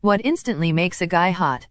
What instantly makes a guy hot?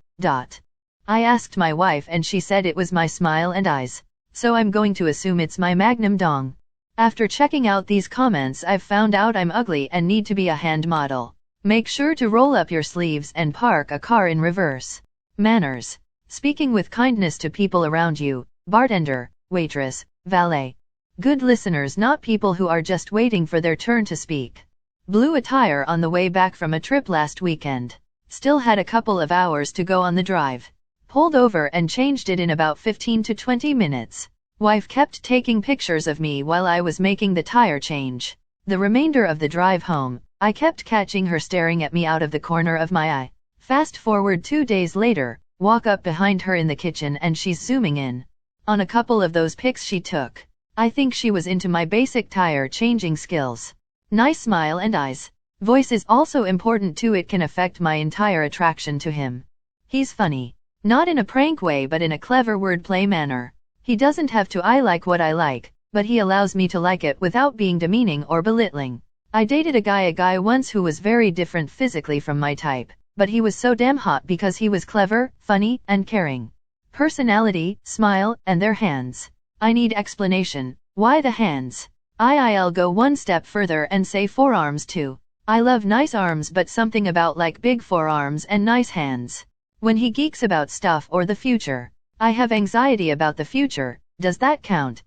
I asked my wife and she said it was my smile and eyes. So I'm going to assume it's my magnum dong. After checking out these comments, I've found out I'm ugly and need to be a hand model. Make sure to roll up your sleeves and park a car in reverse. Manners. Speaking with kindness to people around you, bartender, waitress, valet. Good listeners, not people who are just waiting for their turn to speak. Blue attire on the way back from a trip last weekend. Still had a couple of hours to go on the drive. Pulled over and changed it in about 15 to 20 minutes. Wife kept taking pictures of me while I was making the tire change. The remainder of the drive home, I kept catching her staring at me out of the corner of my eye. Fast forward 2 days later, walk up behind her in the kitchen and she's zooming in on a couple of those pics she took. I think she was into my basic tire changing skills. Nice smile and eyes. Voice is also important too. It can affect my entire attraction to him. He's funny. Not in a prank way but in a clever wordplay manner. He doesn't have to like what I like, but he allows me to like it without being demeaning or belittling. I dated a guy once who was very different physically from my type, but he was so damn hot because he was clever, funny, and caring. Personality, smile, and their hands. I need explanation. Why the hands? I'll go one step further and say forearms too. I love nice arms but something about like big forearms and nice hands. When he geeks about stuff or the future. I have anxiety about the future. Does that count?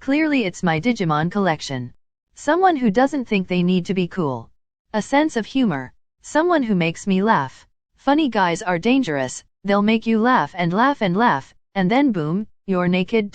Clearly it's my Digimon collection. Someone who doesn't think they need to be cool. A sense of humor. Someone who makes me laugh. Funny guys are dangerous. They'll make you laugh and laugh and laugh, and then boom, you're naked.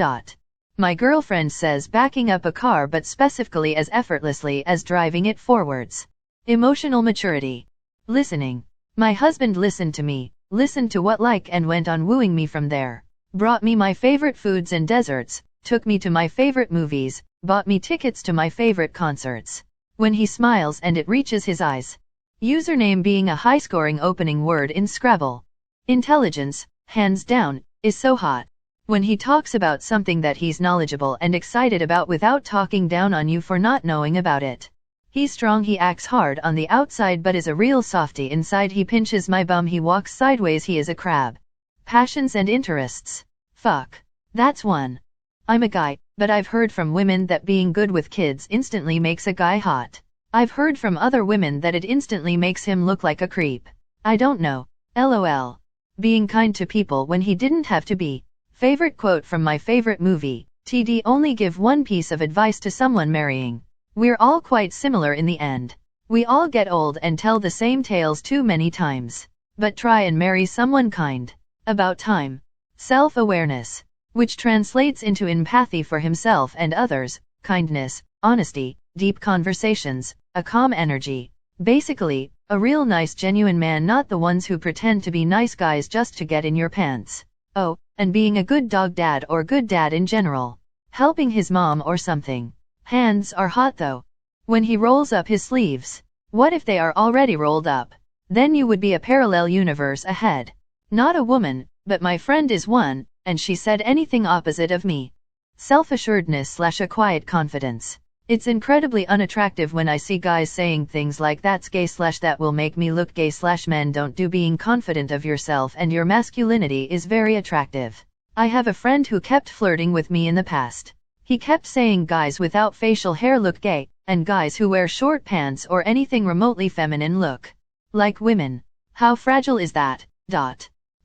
My girlfriend says backing up a car but specifically as effortlessly as driving it forwards. Emotional maturity. Listening. My husband listened to me, listened to what like and went on wooing me from there. Brought me my favorite foods and desserts, took me to my favorite movies, bought me tickets to my favorite concerts. When he smiles and it reaches his eyes. Username being a high-scoring opening word in Scrabble. Intelligence, hands down, is so hot. When he talks about something that he's knowledgeable and excited about without talking down on you for not knowing about it. He's strong, he acts hard on the outside but is a real softie inside. He pinches my bum, he walks sideways, he is a crab. Passions and interests. Fuck. That's one. I'm a guy, but I've heard from women that being good with kids instantly makes a guy hot. I've heard from other women that it instantly makes him look like a creep. I don't know. LOL. Being kind to people when he didn't have to be. Favorite quote from my favorite movie. TD, only give one piece of advice to someone marrying. We're all quite similar in the end. We all get old and tell the same tales too many times. But try and marry someone kind. About time. Self-awareness. Which translates into empathy for himself and others, kindness, honesty, deep conversations, a calm energy. Basically, a real nice genuine man, not the ones who pretend to be nice guys just to get in your pants. Oh, and being a good dog dad or good dad in general. Helping his mom or something. Hands are hot though. When he rolls up his sleeves. What if they are already rolled up? Then you would be a parallel universe ahead. Not a woman, but my friend is one, and she said anything opposite of me. Self-assuredness / a quiet confidence. It's incredibly unattractive when I see guys saying things like that's gay / that will make me look gay / men don't do. Being confident of yourself and your masculinity is very attractive. I have a friend who kept flirting with me in the past. He kept saying guys without facial hair look gay, and guys who wear short pants or anything remotely feminine look like women. How fragile is that?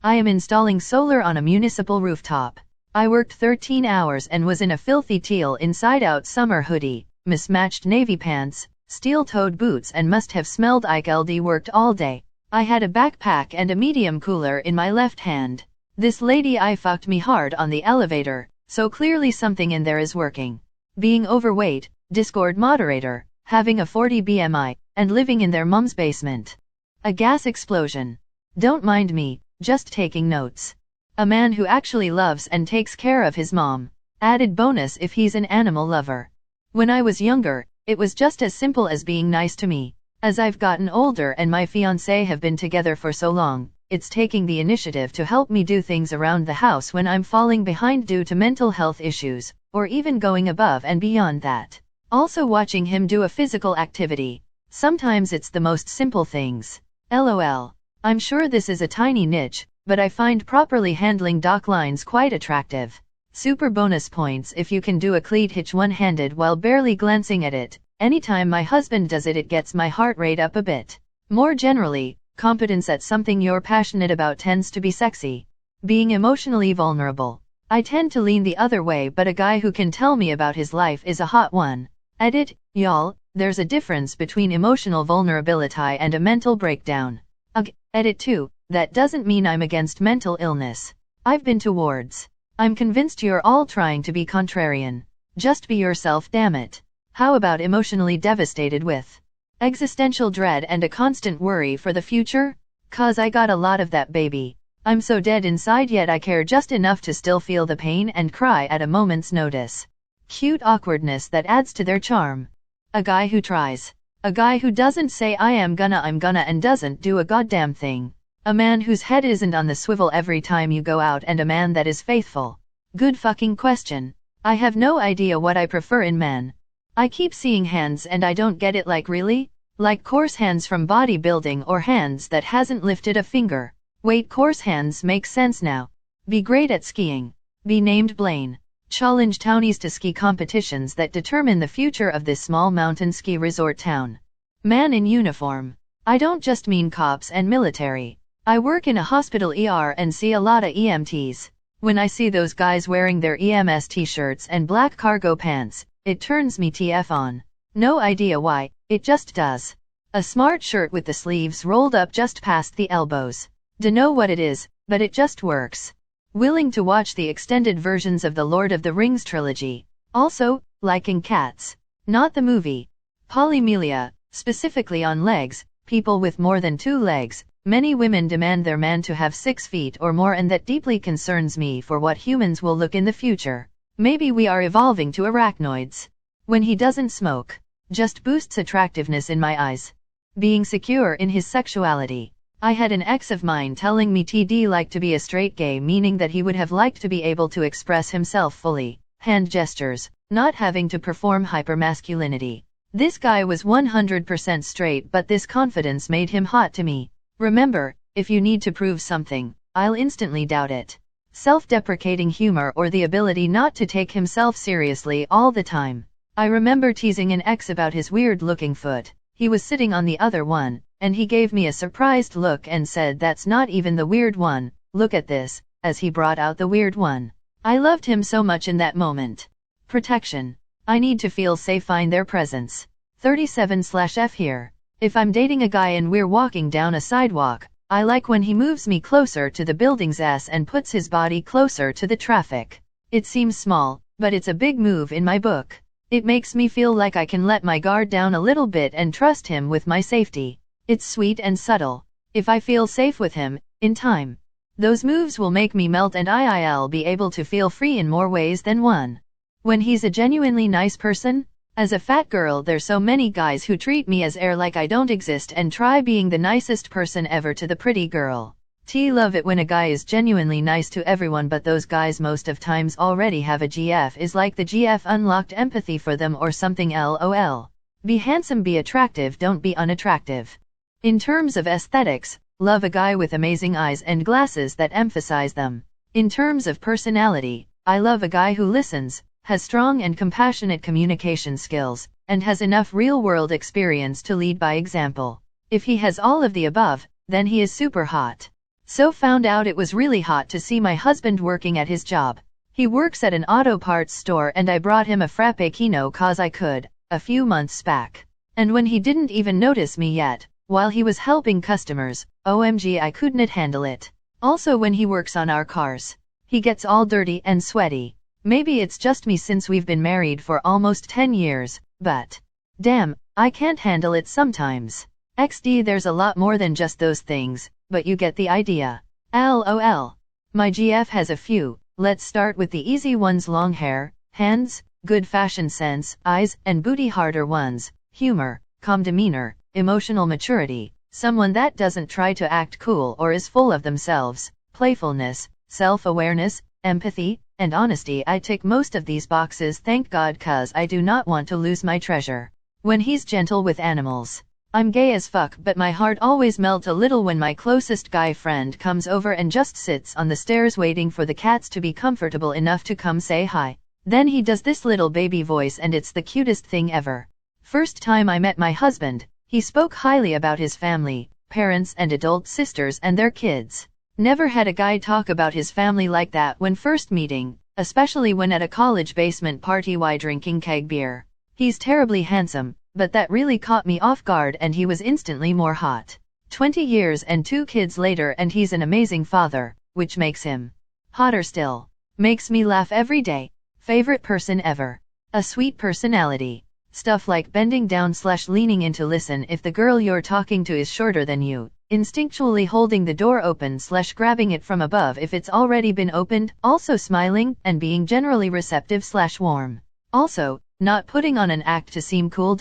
I am installing solar on a municipal rooftop. I worked 13 hours and was in a filthy teal inside-out summer hoodie, mismatched navy pants, steel-toed boots, and must have smelled like LD. Worked all day. I had a backpack and a medium cooler in my left hand. This lady I fucked me hard on the elevator, so clearly something in there is working. Being overweight, Discord moderator, having a 40 BMI, and living in their mom's basement. A gas explosion. Don't mind me, just taking notes. A man who actually loves and takes care of his mom. Added bonus if he's an animal lover. When I was younger, it was just as simple as being nice to me. As I've gotten older and my fiancé have been together for so long, it's taking the initiative to help me do things around the house when I'm falling behind due to mental health issues, or even going above and beyond that. Also watching him do a physical activity. Sometimes it's the most simple things. LOL. I'm sure this is a tiny niche, but I find properly handling dock lines quite attractive. Super bonus points if you can do a cleat hitch one-handed while barely glancing at it. Anytime my husband does it, it gets my heart rate up a bit. More generally, competence at something you're passionate about tends to be sexy. Being emotionally vulnerable. I tend to lean the other way, but a guy who can tell me about his life is a hot one. Edit, y'all, there's a difference between emotional vulnerability and a mental breakdown. Ugh, edit too, that doesn't mean I'm against mental illness. I've been to wards. I'm convinced you're all trying to be contrarian. Just be yourself, damn it. How about emotionally devastated with existential dread and a constant worry for the future? 'Cause I got a lot of that, baby. I'm so dead inside, yet I care just enough to still feel the pain and cry at a moment's notice. Cute awkwardness that adds to their charm. A guy who tries. A guy who doesn't say I'm gonna and doesn't do a goddamn thing. A man whose head isn't on the swivel every time you go out, and a man that is faithful. Good fucking question. I have no idea what I prefer in men. I keep seeing hands and I don't get it, like really? Like coarse hands from bodybuilding or hands that hasn't lifted a finger? Wait, coarse hands make sense now. Be great at skiing. Be named Blaine. Challenge townies to ski competitions that determine the future of this small mountain ski resort town. Man in uniform. I don't just mean cops and military. I work in a hospital ER and see a lot of EMTs. When I see those guys wearing their EMS t-shirts and black cargo pants, it turns me TF on. No idea why, it just does. A smart shirt with the sleeves rolled up just past the elbows. Dunno what it is, but it just works. Willing to watch the extended versions of the Lord of the Rings trilogy. Also, liking cats. Not the movie. Polymelia, specifically on legs, people with more than 2 legs. Many women demand their man to have 6 feet or more, and that deeply concerns me for what humans will look in the future. Maybe we are evolving to arachnoids. When he doesn't smoke, just boosts attractiveness in my eyes. Being secure in his sexuality. I had an ex of mine telling me TD liked to be a straight gay, meaning that he would have liked to be able to express himself fully. Hand gestures, not having to perform hypermasculinity. This guy was 100% straight, but this confidence made him hot to me. Remember, if you need to prove something, I'll instantly doubt it. Self-deprecating humor or the ability not to take himself seriously all the time. I remember teasing an ex about his weird-looking foot. He was sitting on the other one, and he gave me a surprised look and said, "That's not even the weird one, look at this," as he brought out the weird one. I loved him so much in that moment. Protection. I need to feel safe, find their presence. 37/F here. If I'm dating a guy and we're walking down a sidewalk, I like when he moves me closer to the building's ass and puts his body closer to the traffic. It seems small, but it's a big move in my book. It makes me feel like I can let my guard down a little bit and trust him with my safety. It's sweet and subtle. If I feel safe with him, in time, those moves will make me melt, and I'll be able to feel free in more ways than one. When he's a genuinely nice person. As a fat girl, there's so many guys who treat me as air, like I don't exist, and try being the nicest person ever to the pretty girl. Love it when a guy is genuinely nice to everyone, but those guys most of times already have a GF, is like the GF unlocked empathy for them or something. LOL. Be handsome, be attractive, don't be unattractive. In terms of aesthetics, love a guy with amazing eyes and glasses that emphasize them. In terms of personality, I love a guy who listens, has strong and compassionate communication skills, and has enough real-world experience to lead by example. If he has all of the above, then he is super hot. So found out it was really hot to see my husband working at his job. He works at an auto parts store, and I brought him a frappuccino 'cause I could, a few months back. And when he didn't even notice me yet, while he was helping customers, OMG, I couldn't handle it. Also, when he works on our cars, he gets all dirty and sweaty. Maybe it's just me since we've been married for almost 10 years, but damn, I can't handle it sometimes. XD, there's a lot more than just those things, but you get the idea. LOL. My GF has a few. Let's start with the easy ones: long hair, hands, good fashion sense, eyes and booty. Harder ones: humor, calm demeanor, emotional maturity, someone that doesn't try to act cool or is full of themselves, playfulness, self-awareness, empathy, and honesty. I tick most of these boxes, thank God, 'cause I do not want to lose my treasure. When he's gentle with animals. I'm gay as fuck, but my heart always melts a little when my closest guy friend comes over and just sits on the stairs waiting for the cats to be comfortable enough to come say hi. Then he does this little baby voice and it's the cutest thing ever. First time I met my husband, he spoke highly about his family, parents and adult sisters and their kids. Never had a guy talk about his family like that when first meeting, especially when at a college basement party while drinking keg beer. He's terribly handsome, but that really caught me off guard and he was instantly more hot. 20 years and 2 kids later and he's an amazing father, which makes him hotter still. Makes me laugh every day. Favorite person ever. A sweet personality. Stuff like bending down / leaning in to listen if the girl you're talking to is shorter than you. Instinctually holding the door open / grabbing it from above if it's already been opened. Also smiling and being generally receptive / warm. Also, not putting on an act to seem cool.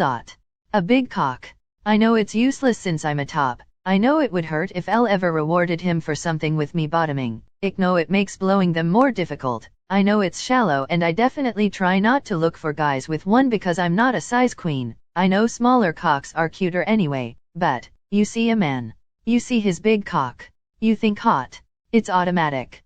A big cock. I know it's useless since I'm a top. I know it would hurt if L ever rewarded him for something with me bottoming. I know it makes blowing them more difficult. I know it's shallow and I definitely try not to look for guys with one because I'm not a size queen. I know smaller cocks are cuter anyway, but, you see a man. You see his big cock. You think hot. It's automatic.